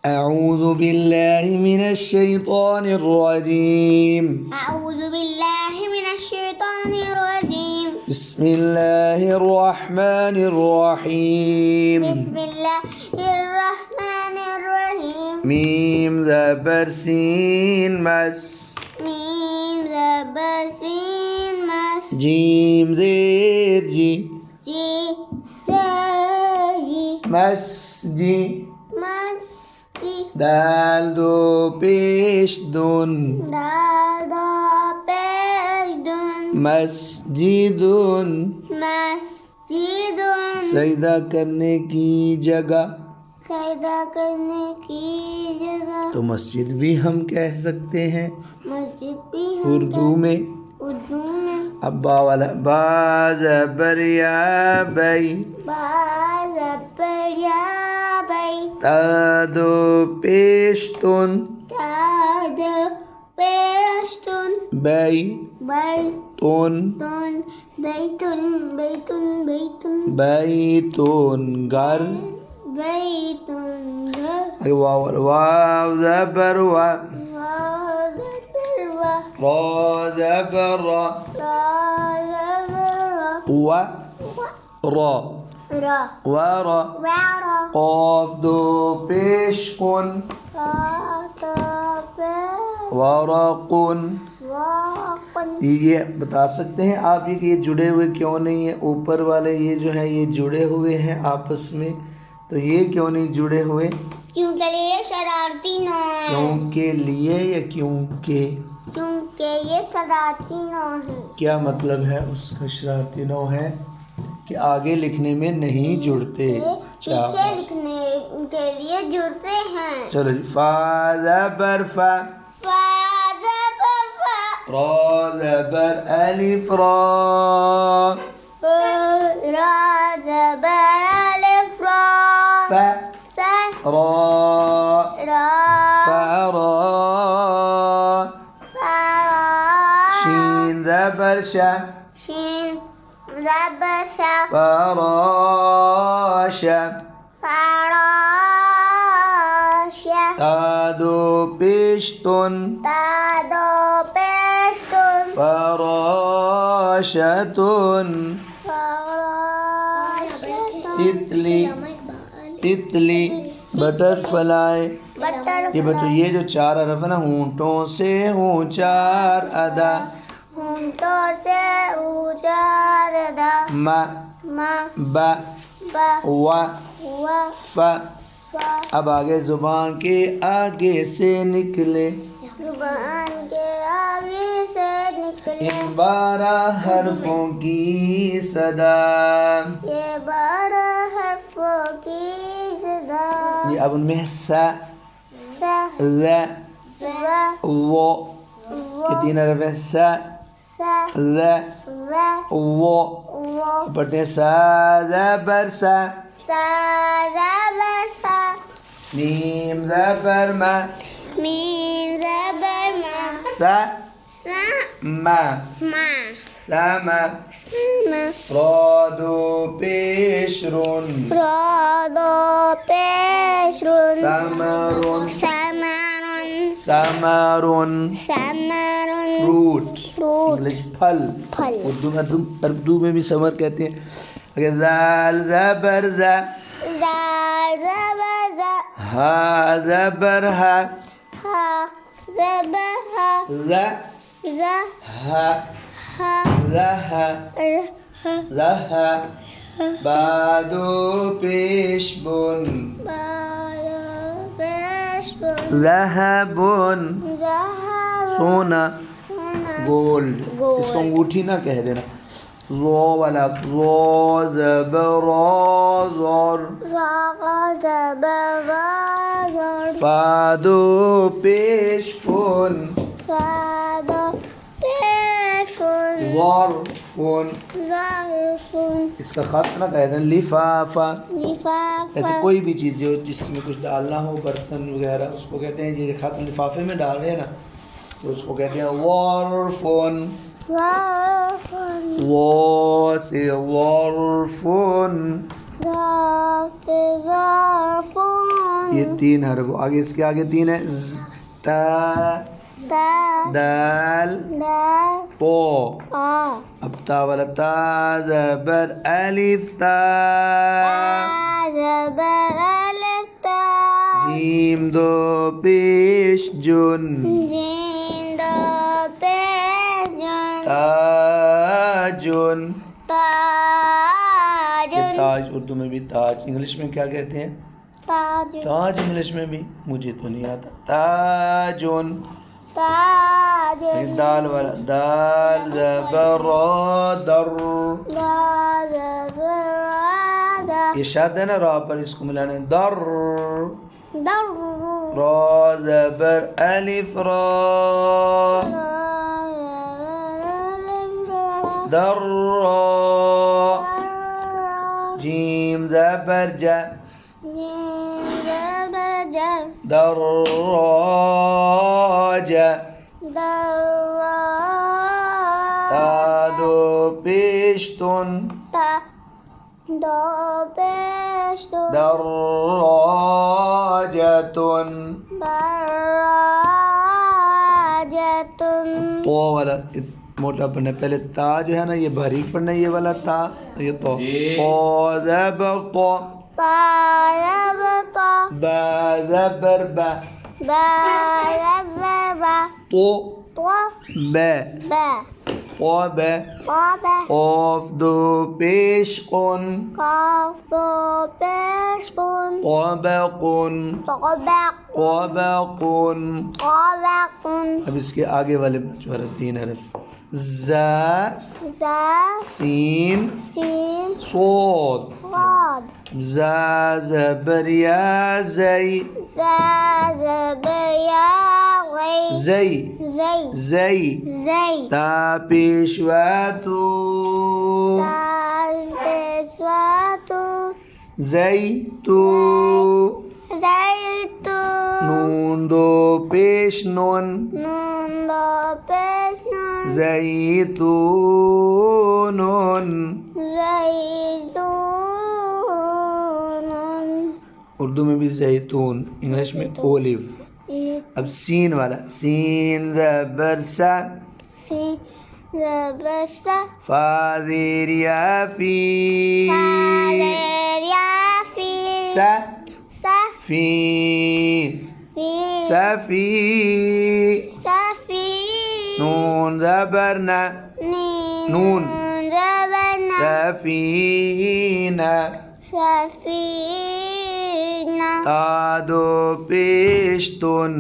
अऊज़ु बिल्लाहि मिनश्शैतानिर्रजीम। अऊज़ु बिल्लाहि मिनश्शैतानिर्रजीम। बिस्मिल्लाहिर्रहमानिर्रहीम। बिस्मिल्लाहिर्रहमानिर्रहीम। मीम ज़बर सीन मस। मीम ज़बर सीन मस। जीम ज़ेर जी। जी से जी। मस्जी। मस्जी। दाल दो पेश दुन। दादा पेश दुन। मस्जिदुन। मस्जिदुन। सजदा करने की जगह। सजदा करने की जगह। तो मस्जिद भी हम कह सकते हैं मस्जिद भी हम उर्दू में। उर्दू में। अब बा वाला बा ज़बर या बई। बा ज़बर या बई। ता दो पेश तुन। ताद पेशतुन। बई बई तुन। तुन बैतुन बैतुन बैतुन बैतुन घर। बैतुन घर। वाव ज़बर वा। वाव ज़बर वा। रा ज़बर रा। रा ज़बर वा रा रा। वरा। वारा। क़ाफ दो पेश कुन। काता पे वरकुन। वाक़न। ये बता सकते हैं आप ये कि ये जुड़े हुए क्यों नहीं है? ऊपर वाले ये जो है ये जुड़े हुए हैं आपस में, तो ये क्यों नहीं जुड़े हुए? क्योंकि ये शरारती नौ है। क्योंकि लिए या क्योंकि? क्योंकि ये शरारती नौ है। क्या मतलब है उसका? शरारती नौ है कि आगे लिखने में नहीं जुड़ते। ये पीछे लिखने के लिए जुड़ते हैं। चलो जी। फा ज़बर फा। फा ज़बर फा। रा ज़बर अलिफ रा। रा ज़बर अलिफ रा। फा सा रा रा फरा। फा शीन ज़बर शा। शीन ज़बर शा। फराशा। फराशा। ता दो पेश तुन। तादो पेशतुन। फराशतुन। फराशतुन। तितली। तितली बटरफ्लाई। बटर ये बच्चों ये जो चार हरफ है ना, होंठों से हों चार अदा। होंठों से उजार दा। मा मा बा बा वा वा फा। फा। अब आगे जुबान के आगे से निकले जुबान के आगे से निकले इन 12 हरफों की सदा। ये 12 हर्फों की सदा। ये अब उनमें सा सा ज़ ज़ा वो वो ये 3 हरफ है। सा सा ज़ ज़ा वो वो पढ़ते हैं सा ज़बर सा। सा ज़बर सा। मीम ज़बर मा। मीम ज़बर मा। सा सा मा मा सामा। मा। रा दो पेश रुन। रादो पेशरुन। समरुन। समारुन। समरुन समारुन। फ्रूट। फ्रूट इंग्लिश फल। फल। उर्दू में भी समर कहते हैं। अगर ज़ाल ज़बर ज़ा। ज़ाल ज़बर ज़ा। हा ज़बर हा। हा ज़बर हा। ज़ ज़ा हा हा लहा हा लहा। बादो पेश बुन। बालो पेशरुन। लहबुन ज़हाब सोना सोना। गोल्ड। गोल्ड। इसको अंगूठी ना कह देना। रो वाला रो ज़बर ज़र। ज़ागा ज़बर ज़र। फादो पेश फुन। फ़ादो पेशरुन। ज़रफुन। ज़रफुन। इसका खत ना कह देना। लिफाफा। लिफाफा। ऐसे कोई भी चीज़ जो जिसमें कुछ डालना हो, बर्तन वगैरह, उसको कहते हैं ये खत लिफाफे में डाल रहे हैं ना, तो उसको कहते हैं वारफुन। ज़रफुन। वो से वारफुन। ظرف ظرف ये 3 हर्फ। आगे इसके आगे 3 है ता تا दाल دال तो। आ अब ता वाला ता ज़बर अलिफ ता زبر ألف تا जीम दो पेश जुन جيم دو पेश जुन ताजुन। ताज ये ताज उर्दू में भी ताज, इंग्लिश में क्या कहते हैं? ताज ताज इंग्लिश में भी मुझे तो नहीं आता। ताजुन। ताज ये दाल वाला दाल ज़बर दर। दाल زبر دا ये शाद है ना रा पर, इसको मिलाना है दर। दर रा ज़बर अलिफ रा दर रा। जीम ज़बर जा جيم زبر جل दर्राजा। دراج ता दो पेश तुन تا دو पेश तुन दर्राजतुन। दराजतुन तो वाला मोटा पढ़ना है। पहले ता जो है ना ये बारीक पढ़ना है, ये वाला ता ये तो ज़बर तो طالب طا बा ज़बर बा با زبر با तो طو बा با ओ बा طاب قاف दो पेश कुन قاف دو पेश कुन طبقٌ طبق طبقٌ। طبق अब इसके आगे वाले जो हरफ 3 हरफ ज़ा za सीन sin صاد। صاد ज़ा ज़बर या ज़ई za زبر या غي ज़ई زي ज़ई। زي ता पेशवा तू تاج पेशवातु ज़ई तू। زيتون नून दो पेश नून نون دو पेश नून ज़ैतूनुन। زيتون उर्दू में भी जैतून, इंग्लिश में ओलिव। अब सीन वाला सीन ज़बर सा sin زبر सा फाज़िर या फी فاذر या في सा सा फी في सफी। सफी नून ज़बर ना नून ज़बरना सफीना। सफीना ता दो पेशतुन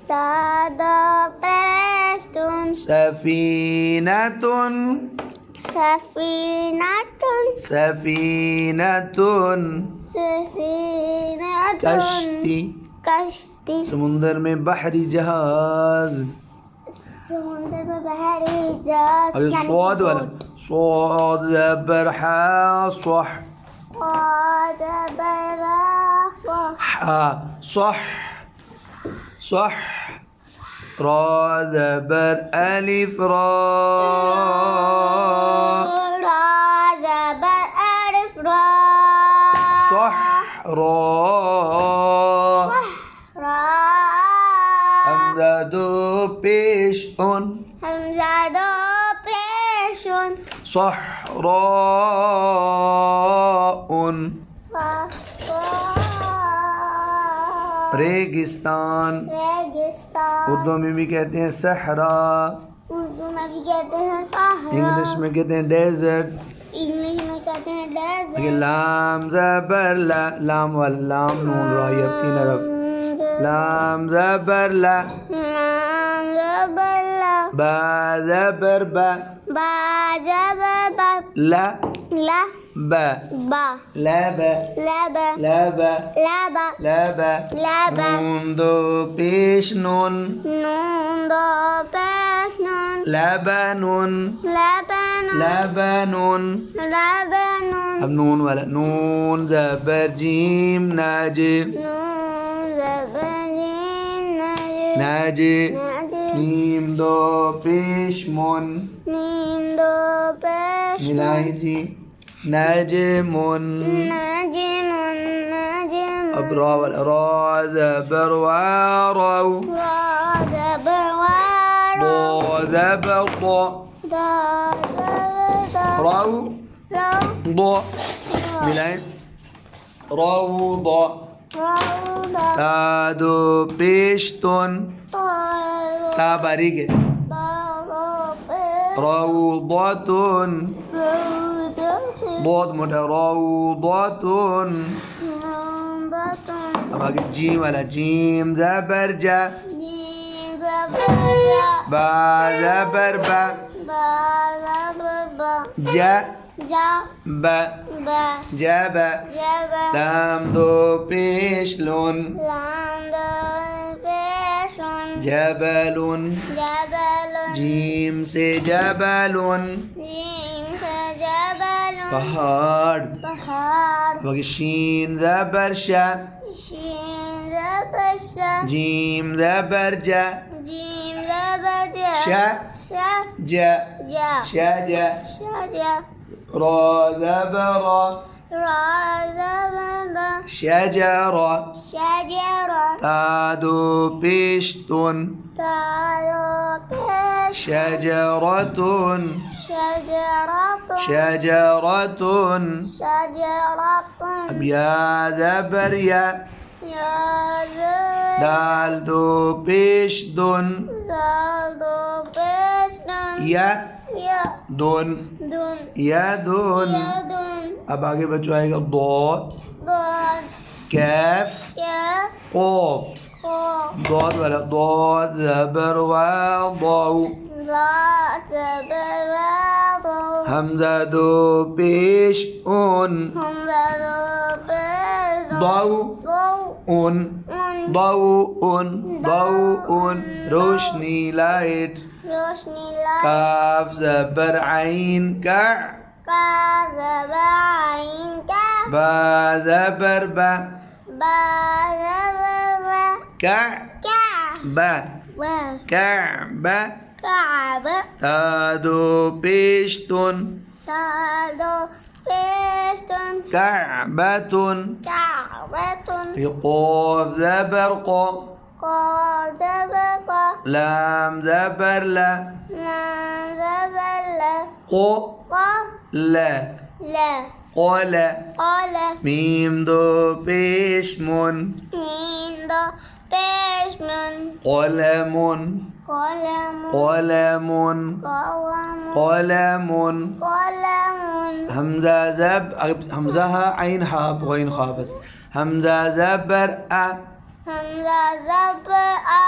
तादो पेस्तुन सफीनतुन सफीनतुन सफीनतुन। सफीनतुन कश्ती कश्ती समुंदर में बहरी जहाज। समुद्र में बहरी जहाज अब ये स्वाद वाला स्वाद ज़बर हा स्वह हा स्वह स्वह। रा ज़बर अलिफ रा ज़बर अलिफ रा स्वह रा। हमज़ा दो पेश उन हमज़ा दो पेश उन सहराउन। रेगिस्तान रेगिस्तान उर्दू में भी कहते हैं सहरा, उर्दू में भी कहते हैं सहरा, इंग्लिश में कहते हैं डेजर्ट। इंग्लिश में कहते हैं डेजर्ट। लाम ज़बर ला लाम वाला लाम नून रा ये 3 हरफ। लाम ज़बर ला लाम ज़बर ला बा ज़बर बा बा ज़बर बा ला ला बा बा ला बा ला बा ला बा ला बा ला बा। ला बा नून दो पेश नून नून दो पेश नून लबनुन लबनुन लबनुन। लबनुन अब नून वाला नून ज़बर जीम नाज नून ज़बर जीम नाज नाज। नाज मीम दो पेश मुन नीम दो पेश मिलाई जी نجم نجم نجم अब را वाला را زبر وارو بروار ضا زبر ضا رو ضا بلين روضة تادو بيشتون تا باریک روضة ضاد موٹا روضة अब आगे जीम वाला जीम زبر جا با زبر با جا با جب لام دو پیش لون جبل جیم سے جبل پہاڑ باقی شین زبر شا جیم زبر جا شا جا شجا را زبر شجرة تادو بيشتون شجرة अब या زبر या دال دو پیش دون या دون या دون अब आगे बच्चों आएगा ضاد كاف قاف ضاد वाला ضاد زبر وضاء همزة دو پیش اون ضوء روشنی لائٹ کاف زبر عین کا با زبر با كعبة تادو بيشتون كعبة قاف زبر قا لام زبر لا قو لا قال ميم دو بيشمون قلم همزة زب همزة عين حاب غين خابس همزة زبر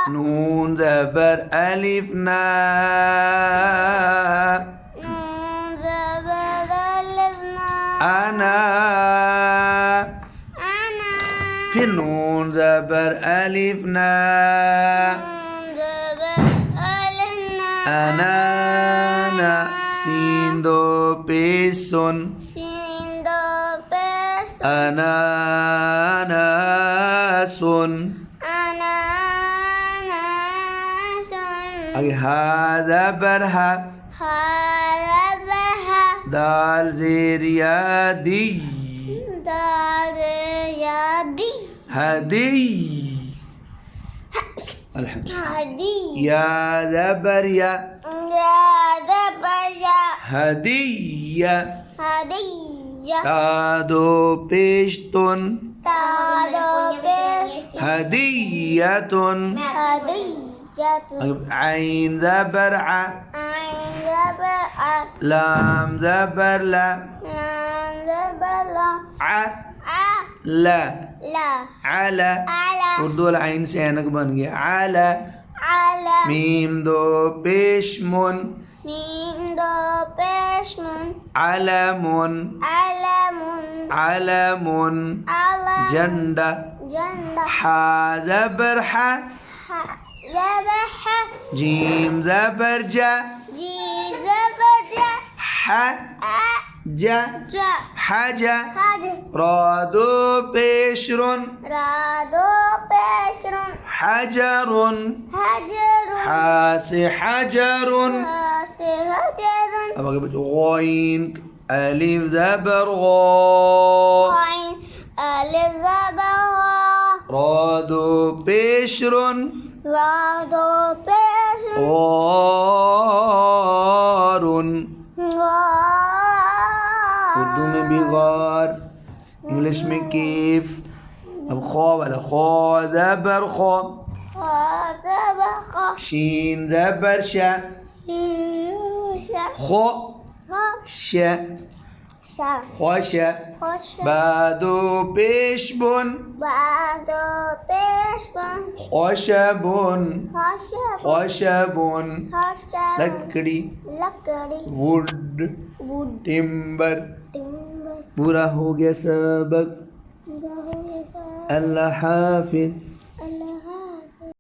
نون زبر ألف نا أنا في نون زبر ألف نا أنا سين دو بيسون أناناس هذا برها دال زير يدي هدي الحمد يا زبر يا هدية تادو بيشتون هدية عين زبر ع لام زبر لا لا على اردو العين سے اینک بن گیا على ميم دو بشمون علم جندا حا زبر حا جيم زبر جا حجة حاجة رادو بشر حجر حاس حجر غين अलिफ ज़बर ग़ा आइन अलिफ ज़बर रा दो पेश रुन रा दो पेश ग़ारुन उर्दू में भी गार इंग्लिश में कीफ अब खा वाला खा ज़बर खा शीन ज़बर शा खो शा ख़शा बादो पेश बुन ख़शबुन ख़शबुन लकड़ी वुड टिम्बर पूरा हो गया सबक अल्लाह हाफिज़।